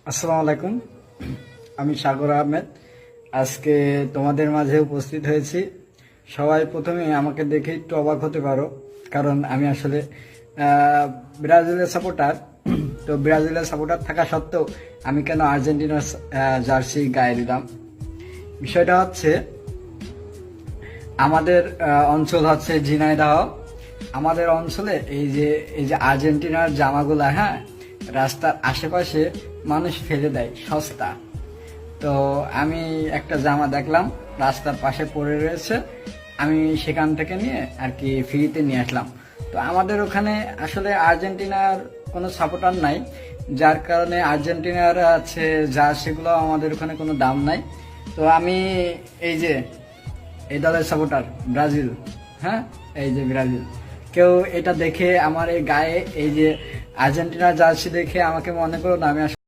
আসসালামু আলাইকুম। আমি সাগর আহমেদ। আজকে তোমাদের মাঝে উপস্থিত হয়েছি। সবাই প্রথমে আমাকে দেখে একটু অবাক হতে পারো, কারণ আমি আসলে ব্রাজিলের সাপোর্টার। তো ব্রাজিলের সাপোর্টার থাকা সত্ত্বেও আমি কেন আর্জেন্টিনার জার্সি গায়ে দিলাম? বিষয়টা হচ্ছে, আমাদের অঞ্চল হচ্ছে ঝিনাইদহ। আমাদের অঞ্চলে এই যে আর্জেন্টিনার জামাগুলা, হ্যাঁ, রাস্তার আশেপাশে মানুষ ফেলে দেয় সস্তা। তো আমি একটা জামা দেখলাম রাস্তার পাশে পড়ে রয়েছে, আমি সেখান থেকে নিয়ে আর কি ফ্রিতে নিয়ে আসলাম। তো আমাদের ওখানে আসলে আর্জেন্টিনার কোনো সাপোর্টার নাই, যার কারণে আর্জেন্টিনার আছে জার্সিগুলো আমাদের ওখানে কোনো দাম নাই। তো আমি এই দলের সাপোর্টার ব্রাজিল। হ্যাঁ, এই যে ব্রাজিল। কেউ এটা দেখে আমার এই গায়ে এই যে আর্জেন্টিনার জার্সি দেখে আমাকে মনে করো না, আমি